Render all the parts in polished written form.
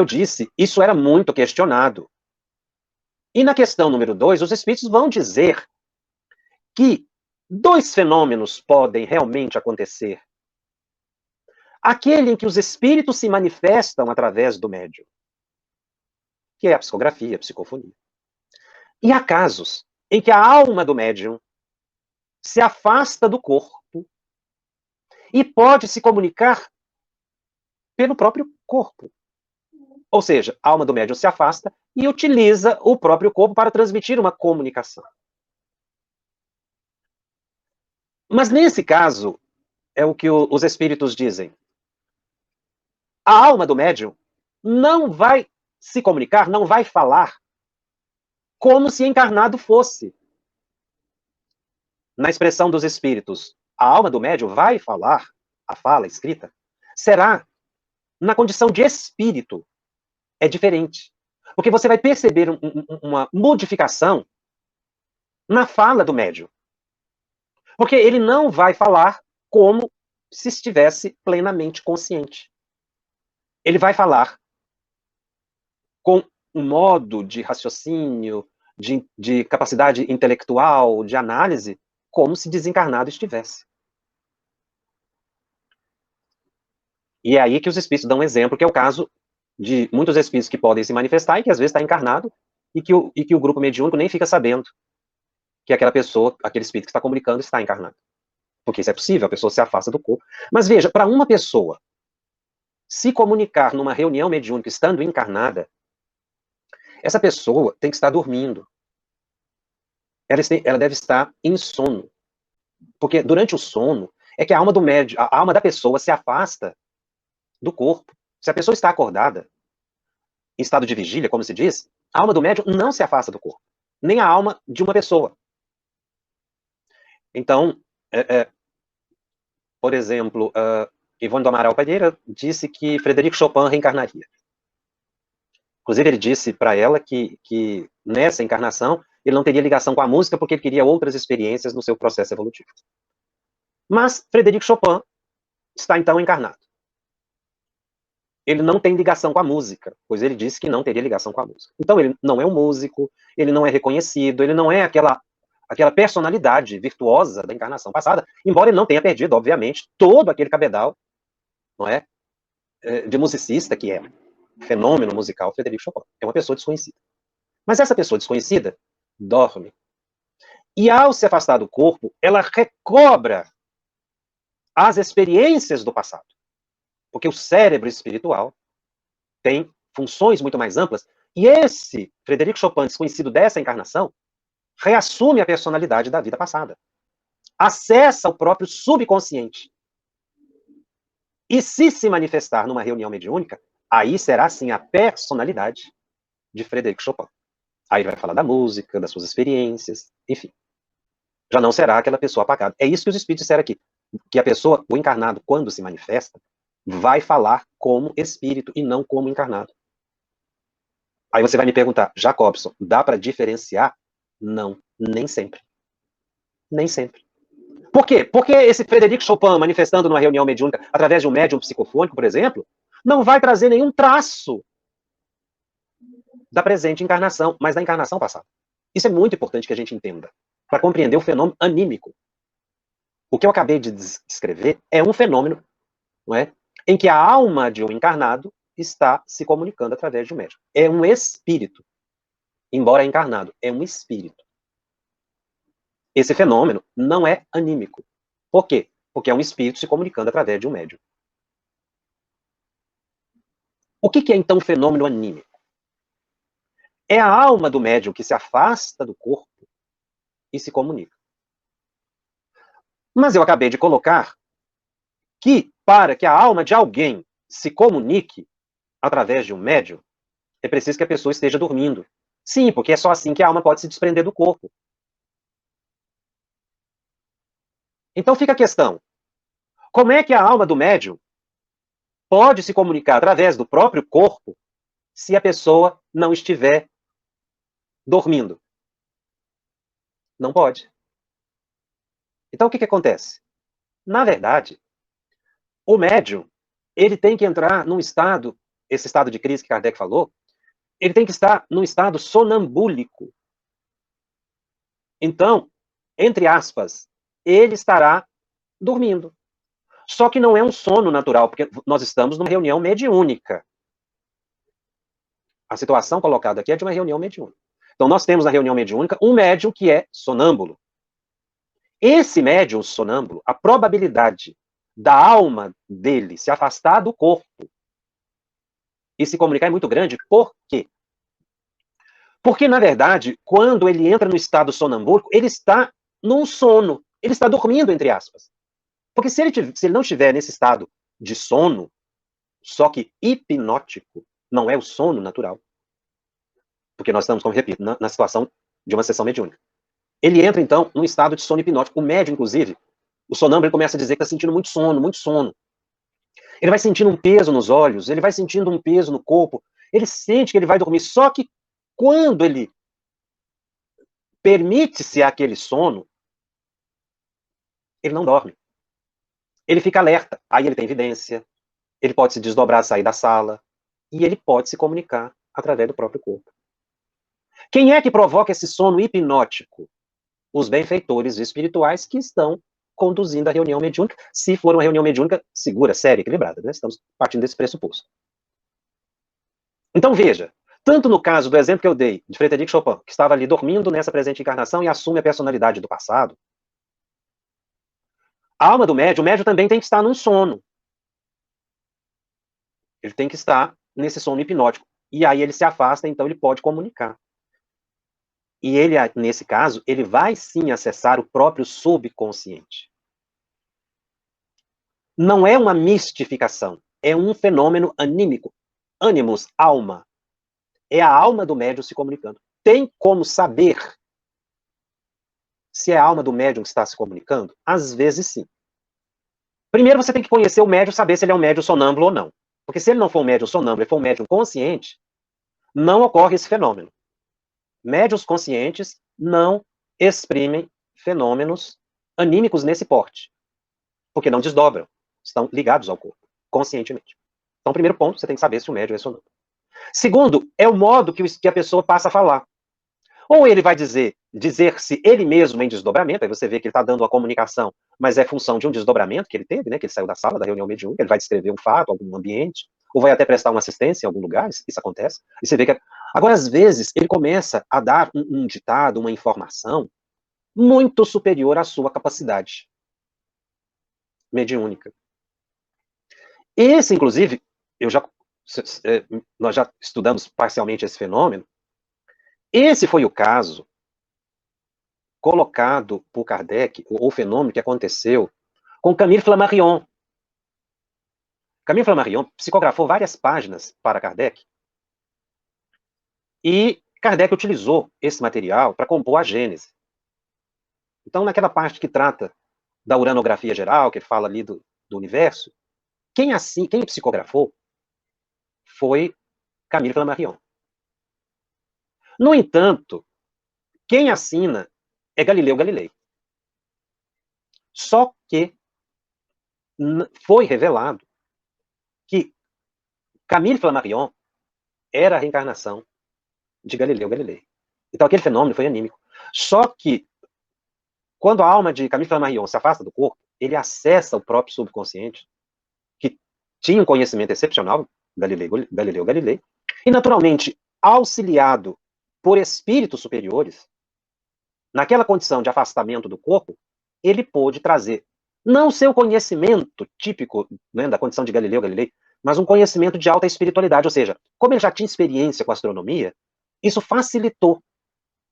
eu disse, isso era muito questionado. E na questão número 2, os espíritos vão dizer que 2 fenômenos podem realmente acontecer. Aquele em que os espíritos se manifestam através do médium, que é a psicografia, a psicofonia. E há casos em que a alma do médium se afasta do corpo e pode se comunicar pelo próprio corpo. Ou seja, a alma do médium se afasta e utiliza o próprio corpo para transmitir uma comunicação. Mas nesse caso, é o que os espíritos dizem. A alma do médium não vai se comunicar, não vai falar como se encarnado fosse. Na expressão dos espíritos, a alma do médium vai falar, a fala escrita, será na condição de espírito. É diferente. Porque você vai perceber uma modificação na fala do médium. Porque ele não vai falar como se estivesse plenamente consciente. Ele vai falar com um modo de raciocínio, de capacidade intelectual, de análise, como se desencarnado estivesse. E é aí que os espíritos dão um exemplo, que é o caso de muitos espíritos que podem se manifestar e que às vezes está encarnado e que o grupo mediúnico nem fica sabendo que aquela pessoa, aquele espírito que está comunicando, está encarnado. Porque isso é possível, a pessoa se afasta do corpo. Mas veja, para uma pessoa se comunicar numa reunião mediúnica estando encarnada, essa pessoa tem que estar dormindo. Ela deve estar em sono. Porque durante o sono é que a alma do médium, a alma da pessoa se afasta do corpo. Se a pessoa está acordada, em estado de vigília, como se diz, a alma do médium não se afasta do corpo. Nem a alma de uma pessoa. Então, por exemplo, Ivone do Amaral Pereira disse que Frederico Chopin reencarnaria. Inclusive, ele disse para ela que nessa encarnação ele não teria ligação com a música porque ele queria outras experiências no seu processo evolutivo. Mas Frederico Chopin está então encarnado. Ele não tem ligação com a música, pois ele disse que não teria ligação com a música. Então ele não é um músico, ele não é reconhecido, ele não é aquela personalidade virtuosa da encarnação passada, embora ele não tenha perdido, obviamente, todo aquele cabedal, não é, de musicista que é fenômeno musical Frederico Chopin. É uma pessoa desconhecida. Mas essa pessoa desconhecida dorme. E ao se afastar do corpo, ela recobra as experiências do passado. Porque o cérebro espiritual tem funções muito mais amplas. E esse Frederico Chopin, desconhecido dessa encarnação, reassume a personalidade da vida passada. Acessa o próprio subconsciente. E se manifestar numa reunião mediúnica, aí será sim a personalidade de Frederico Chopin. Aí ele vai falar da música, das suas experiências, enfim. Já não será aquela pessoa apagada. É isso que os espíritos disseram aqui. Que a pessoa, o encarnado, quando se manifesta, vai falar como espírito e não como encarnado. Aí você vai me perguntar, Jacobson, dá para diferenciar? Não, nem sempre. Nem sempre. Por quê? Porque esse Frederico Chopin, manifestando numa reunião mediúnica, através de um médium psicofônico, por exemplo, não vai trazer nenhum traço da presente encarnação, mas da encarnação passada. Isso é muito importante que a gente entenda, para compreender o fenômeno anímico. O que eu acabei de descrever é um fenômeno, não é, em que a alma de um encarnado está se comunicando através de um médium. É um espírito. Embora encarnado, é um espírito. Esse fenômeno não é anímico. Por quê? Porque é um espírito se comunicando através de um médium. O que é então o fenômeno anímico? É a alma do médium que se afasta do corpo e se comunica. Mas eu acabei de colocar que, para que a alma de alguém se comunique através de um médium, é preciso que a pessoa esteja dormindo. Sim, porque é só assim que a alma pode se desprender do corpo. Então fica a questão, como é que a alma do médium pode se comunicar através do próprio corpo se a pessoa não estiver dormindo? Não pode. Então o que acontece? Na verdade, o médium, ele tem que entrar num estado esse estado de crise que Kardec falou, ele tem que estar num estado sonambúlico. Então, entre aspas, ele estará dormindo. Só que não é um sono natural, porque nós estamos numa reunião mediúnica. A situação colocada aqui é de uma reunião mediúnica. Então, nós temos na reunião mediúnica um médium que é sonâmbulo. Esse médium sonâmbulo, a probabilidade da alma dele se afastar do corpo e se comunicar é muito grande. Por quê? Porque, na verdade, quando ele entra no estado sonambúlico, ele está num sono. Ele está dormindo, entre aspas. Porque se ele não estiver nesse estado de sono, só que hipnótico, não é o sono natural. Porque nós estamos, como repito, na situação de uma sessão mediúnica. Ele entra, então, num estado de sono hipnótico. O médium, inclusive, o sonâmbulo, ele começa a dizer que está sentindo muito sono, muito sono. Ele vai sentindo um peso nos olhos, ele vai sentindo um peso no corpo, ele sente que ele vai dormir. Só que quando ele permite-se aquele sono, ele não dorme. Ele fica alerta. Aí ele tem evidência, ele pode se desdobrar, sair da sala, e ele pode se comunicar através do próprio corpo. Quem é que provoca esse sono hipnótico? Os benfeitores espirituais que estão conduzindo a reunião mediúnica, se for uma reunião mediúnica segura, séria, equilibrada, né? Estamos partindo desse pressuposto. Então, veja, tanto no caso do exemplo que eu dei de Frederic Chopin, que estava ali dormindo nessa presente encarnação e assume a personalidade do passado, a alma do médium, o médium também tem que estar num sono. Ele tem que estar nesse sono hipnótico. E aí ele se afasta, então ele pode comunicar. E ele, nesse caso, ele vai sim acessar o próprio subconsciente. Não é uma mistificação, é um fenômeno anímico. Ânimos, alma. É a alma do médium se comunicando. Tem como saber se é a alma do médium que está se comunicando? Às vezes sim. Primeiro você tem que conhecer o médium, saber se ele é um médium sonâmbulo ou não. Porque se ele não for um médium sonâmbulo, ele for um médium consciente, não ocorre esse fenômeno. Médiuns conscientes não exprimem fenômenos anímicos nesse porte, porque não desdobram, estão ligados ao corpo, conscientemente. Então, primeiro ponto, você tem que saber se o médium é sonâmbulo. Segundo, é o modo que a pessoa passa a falar. Ou ele vai dizer-se ele mesmo em desdobramento, aí você vê que ele está dando uma comunicação, mas é função de um desdobramento que ele teve, né, que ele saiu da sala da reunião mediúnica, ele vai descrever um fato, algum ambiente, ou vai até prestar uma assistência em algum lugar, isso acontece, e você vê que... Agora, às vezes, ele começa a dar um ditado, uma informação, muito superior à sua capacidade mediúnica. Esse, inclusive, nós já estudamos parcialmente esse fenômeno, esse foi o caso colocado por Kardec, o fenômeno que aconteceu com Camille Flammarion. Camille Flammarion psicografou várias páginas para Kardec, e Kardec utilizou esse material para compor a Gênese. Então, naquela parte que trata da uranografia geral, que fala ali do universo, quem psicografou foi Camille Flammarion. No entanto, quem assina é Galileu Galilei. Só que foi revelado que Camille Flammarion era a reencarnação de Galileu Galilei. Então aquele fenômeno foi anímico. Só que, quando a alma de Camille Flammarion se afasta do corpo, ele acessa o próprio subconsciente, que tinha um conhecimento excepcional, Galileu Galilei, e naturalmente, auxiliado por espíritos superiores, naquela condição de afastamento do corpo, ele pôde trazer, não o seu conhecimento típico, né, da condição de Galileu Galilei, mas um conhecimento de alta espiritualidade, ou seja, como ele já tinha experiência com a astronomia, isso facilitou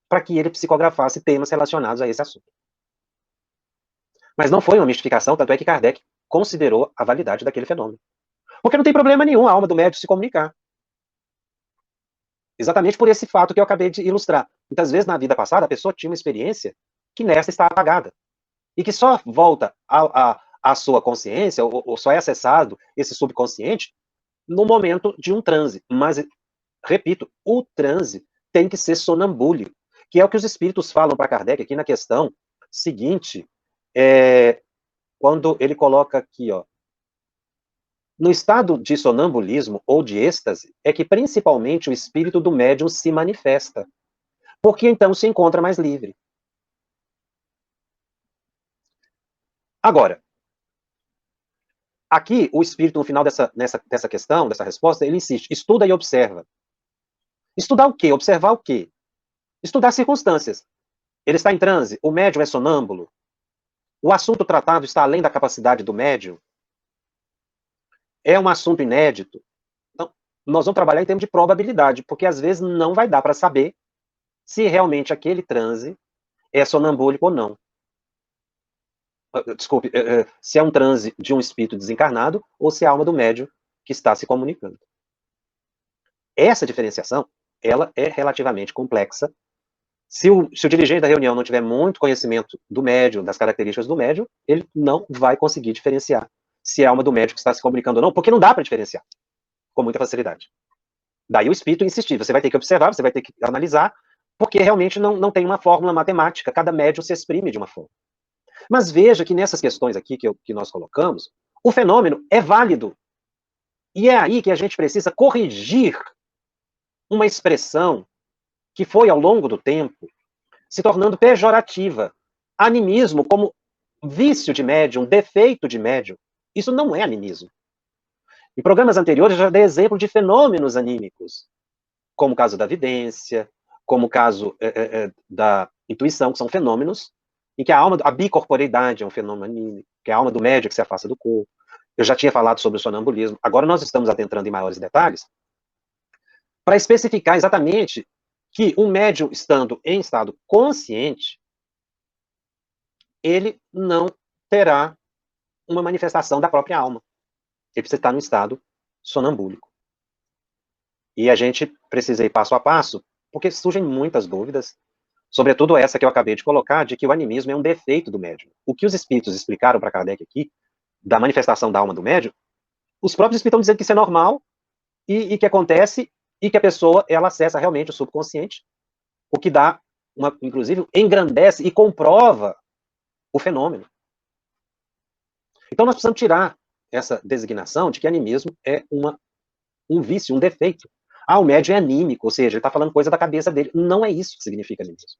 para que ele psicografasse temas relacionados a esse assunto. Mas não foi uma mistificação, tanto é que Kardec considerou a validade daquele fenômeno. Porque não tem problema nenhum a alma do médium se comunicar. Exatamente por esse fato que eu acabei de ilustrar. Muitas vezes, na vida passada, a pessoa tinha uma experiência que nesta está apagada. E que só volta à sua consciência, ou só é acessado esse subconsciente, no momento de um transe. Mas, repito, o transe tem que ser sonambúlico, que é o que os espíritos falam para Kardec aqui na questão seguinte, quando ele coloca aqui, ó, No estado de sonambulismo ou de êxtase, é que principalmente o espírito do médium se manifesta, porque então se encontra mais livre. Agora, aqui o espírito, no final dessa questão, dessa resposta, ele insiste, estuda e observa. Estudar o quê? Observar o quê? Estudar circunstâncias. Ele está em transe, o médium é sonâmbulo, o assunto tratado está além da capacidade do médium, é um assunto inédito. Então, nós vamos trabalhar em termos de probabilidade, porque às vezes não vai dar para saber se realmente aquele transe é sonambúlico ou não. Desculpe, se é um transe de um espírito desencarnado ou se é a alma do médium que está se comunicando. Essa diferenciação, ela é relativamente complexa. Se o dirigente da reunião não tiver muito conhecimento do médium, das características do médium, ele não vai conseguir diferenciar se é a alma do médium que está se comunicando ou não, porque não dá para diferenciar com muita facilidade. Daí o espírito insistir, você vai ter que observar, você vai ter que analisar, porque realmente não tem uma fórmula matemática, cada médium se exprime de uma forma. Mas veja que nessas questões aqui que nós colocamos, o fenômeno é válido. E é aí que a gente precisa corrigir uma expressão que foi, ao longo do tempo, se tornando pejorativa. Animismo como vício de médium, defeito de médium. Isso não é animismo. Em programas anteriores, eu já dei exemplo de fenômenos anímicos, como o caso da vidência, como o caso da intuição, que são fenômenos em que a bicorporeidade é um fenômeno anímico, que é a alma do médium que se afasta do corpo. Eu já tinha falado sobre o sonambulismo. Agora nós estamos adentrando em maiores detalhes para especificar exatamente que um médium estando em estado consciente, ele não terá uma manifestação da própria alma. Ele precisa estar no estado sonambúlico. E a gente precisa ir passo a passo, porque surgem muitas dúvidas, sobretudo essa que eu acabei de colocar, de que o animismo é um defeito do médium. O que os espíritos explicaram para Kardec aqui, da manifestação da alma do médium, os próprios espíritos estão dizendo que isso é normal, e que acontece, e que a pessoa, ela acessa realmente o subconsciente, o que dá, inclusive, engrandece e comprova o fenômeno. Então nós precisamos tirar essa designação de que animismo é um vício, um defeito. O médium é anímico, ou seja, ele está falando coisa da cabeça dele. Não é isso que significa animismo.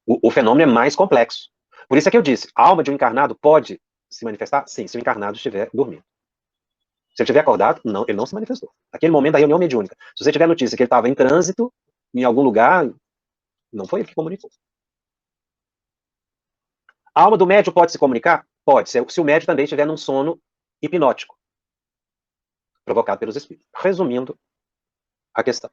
O fenômeno é mais complexo. Por isso é que eu disse, a alma de um encarnado pode se manifestar? Sim, se o encarnado estiver dormindo. Se ele estiver acordado, não, ele não se manifestou. Naquele momento da reunião mediúnica. Se você tiver notícia que ele estava em trânsito, em algum lugar, não foi ele que comunicou. A alma do médium pode se comunicar? Pode, se o médium também estiver num sono hipnótico, provocado pelos espíritos. Resumindo a questão.